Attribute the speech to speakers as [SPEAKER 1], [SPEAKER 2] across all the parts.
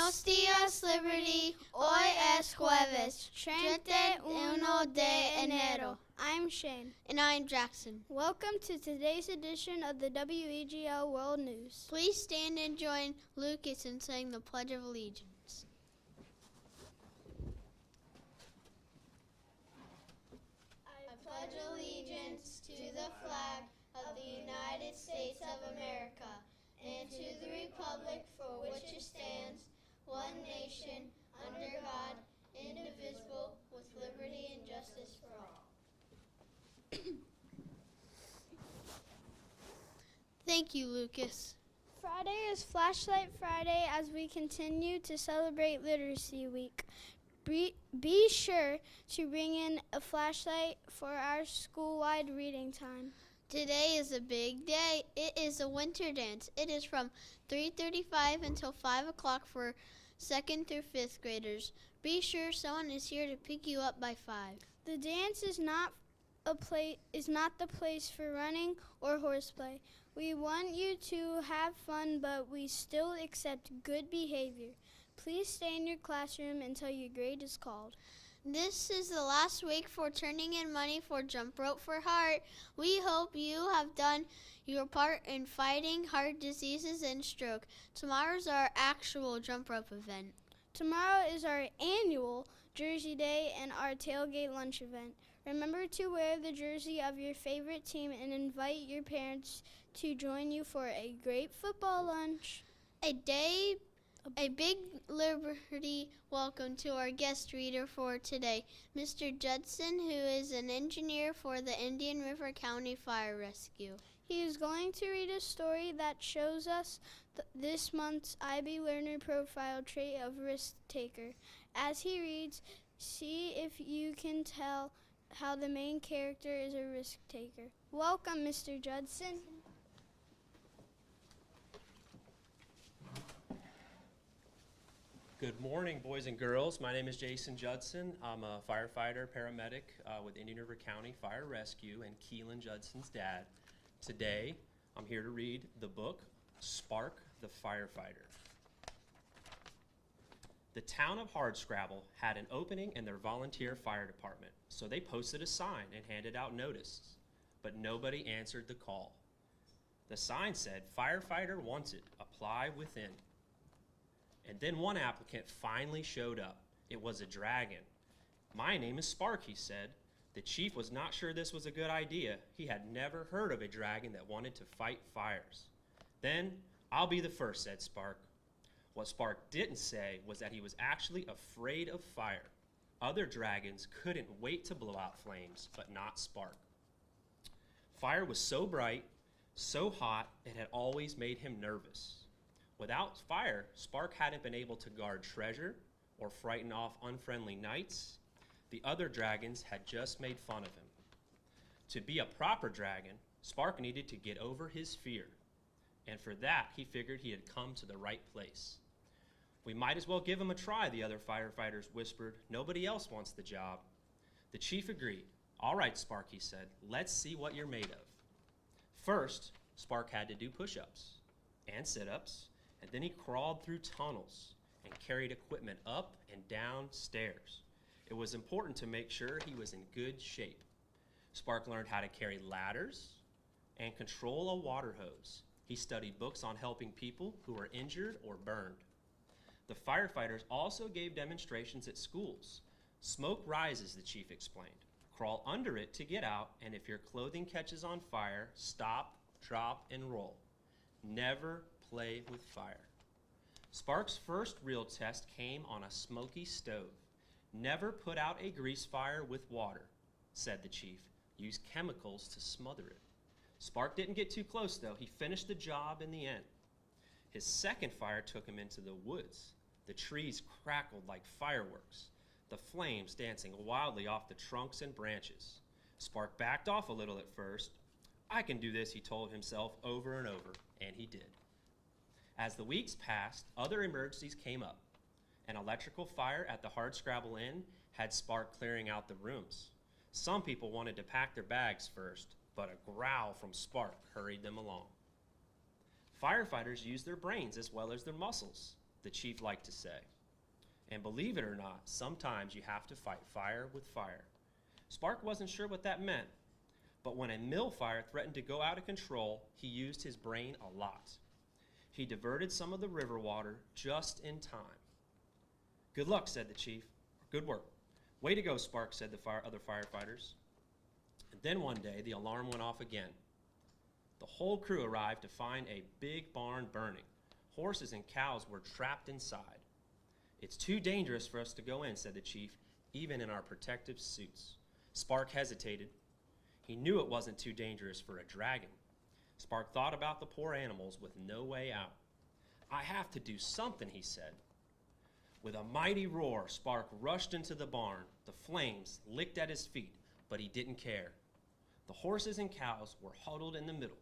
[SPEAKER 1] Buenos días, Liberty. Hoy es jueves, 31 de enero.
[SPEAKER 2] I'm Shane.
[SPEAKER 1] And I'm Jackson.
[SPEAKER 2] Welcome to today's edition of the WEGL World News.
[SPEAKER 1] Please stand and join Lucas in saying the Pledge of Allegiance. I pledge allegiance to the flag of the United States of America and to the republic for which it stands, one nation, under God, indivisible, with liberty and justice for all. Thank you, Lucas.
[SPEAKER 2] Friday is Flashlight Friday as we continue to celebrate Literacy Week. Be sure to bring in a flashlight for our school-wide reading time.
[SPEAKER 1] Today is a big day. It is a winter dance. It is from 3:35 until 5 o'clock for 2nd through 5th graders. Be sure someone is here to pick you up by 5.
[SPEAKER 2] The dance is not the place for running or horseplay. We want you to have fun, but we still accept good behavior. Please stay in your classroom until your grade is called.
[SPEAKER 1] This is the last week for turning in money for Jump Rope for Heart. We hope you have done your part in fighting heart diseases and stroke. Tomorrow's our actual jump rope event.
[SPEAKER 2] Tomorrow is our annual Jersey Day and our tailgate lunch event. Remember to wear the jersey of your favorite team and invite your parents to join you for a great football lunch.
[SPEAKER 1] A big Liberty welcome to our guest reader for today, Mr. Judson, who is an engineer for the Indian River County Fire Rescue.
[SPEAKER 2] He is going to read a story that shows us this month's IB Learner Profile trait of risk taker. As he reads, see if you can tell how the main character is a risk taker. Welcome, Mr. Judson.
[SPEAKER 3] Good morning, boys and girls. My name is Jason Judson. I'm a firefighter, paramedic with Indian River County Fire Rescue and Keelan Judson's dad. Today, I'm here to read the book, Spark the Firefighter. The town of Hardscrabble had an opening in their volunteer fire department, so they posted a sign and handed out notices, but nobody answered the call. The sign said, "Firefighter wanted, apply within." And then one applicant finally showed up. It was a dragon. "My name is Spark," he said. The chief was not sure this was a good idea. He had never heard of a dragon that wanted to fight fires. "Then I'll be the first," said Spark. What Spark didn't say was that he was actually afraid of fire. Other dragons couldn't wait to blow out flames, but not Spark. Fire was so bright, so hot, it had always made him nervous. Without fire, Spark hadn't been able to guard treasure or frighten off unfriendly knights. The other dragons had just made fun of him. To be a proper dragon, Spark needed to get over his fear. And for that, he figured he had come to the right place. "We might as well give him a try," the other firefighters whispered. "Nobody else wants the job." The chief agreed. "All right, Spark," he said. "Let's see what you're made of." First, Spark had to do push-ups and sit-ups. And then he crawled through tunnels and carried equipment up and down stairs. It was important to make sure he was in good shape. Spark learned how to carry ladders and control a water hose. He studied books on helping people who were injured or burned. The firefighters also gave demonstrations at schools. "Smoke rises," the chief explained. "Crawl under it to get out, and if your clothing catches on fire, stop, drop, and roll. Never play with fire." Spark's first real test came on a smoky stove. "Never put out a grease fire with water," said the chief. "Use chemicals to smother it." Spark didn't get too close, though. He finished the job in the end. His second fire took him into the woods. The trees crackled like fireworks, the flames dancing wildly off the trunks and branches. Spark backed off a little at first. "I can do this," he told himself over and over, and he did. As the weeks passed, other emergencies came up. An electrical fire at the Hardscrabble Inn had Spark clearing out the rooms. Some people wanted to pack their bags first, but a growl from Spark hurried them along. Firefighters use their brains as well as their muscles. the chief liked to say. And believe it or not, sometimes you have to fight fire with fire. Spark wasn't sure what that meant, but when a mill fire threatened to go out of control, he used his brain a lot. He diverted some of the river water just in time. Good luck, said the chief. Good work. Way to go, Spark, said the other firefighters. And then one day, the alarm went off again. The whole crew arrived to find a big barn burning. Horses and cows were trapped inside. It's too dangerous for us to go in, said the chief, even in our protective suits. Spark hesitated. He knew it wasn't too dangerous for a dragon. Spark thought about the poor animals with no way out. I have to do something, he said. With a mighty roar, Spark rushed into the barn. The flames licked at his feet, but he didn't care. The horses and cows were huddled in the middle.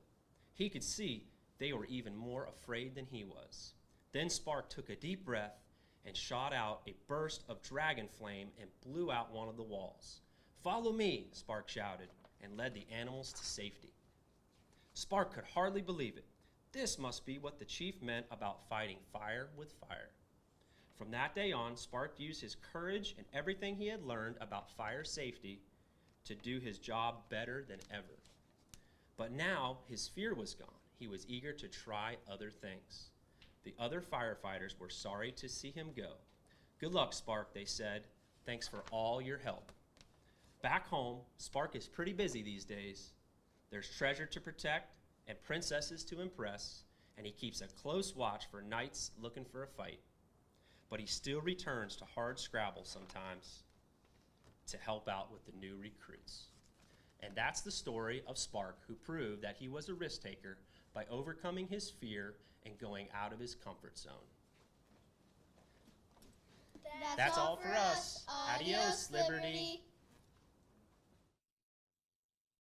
[SPEAKER 3] He could see they were even more afraid than he was. Then Spark took a deep breath and shot out a burst of dragon flame and blew out one of the walls. Follow me, Spark shouted, and led the animals to safety. Spark could hardly believe it. This must be what the chief meant about fighting fire with fire. From that day on, Spark used his courage and everything he had learned about fire safety to do his job better than ever. But now his fear was gone. He was eager to try other things. The other firefighters were sorry to see him go. Good luck, Spark, they said. Thanks for all your help. Back home, Spark is pretty busy these days. There's treasure to protect and princesses to impress, and he keeps a close watch for knights looking for a fight. But he still returns to hard Scrabble sometimes to help out with the new recruits. And that's the story of Spark, who proved that he was a risk taker by overcoming his fear and going out of his comfort zone.
[SPEAKER 1] That's all for us. Adios, Liberty.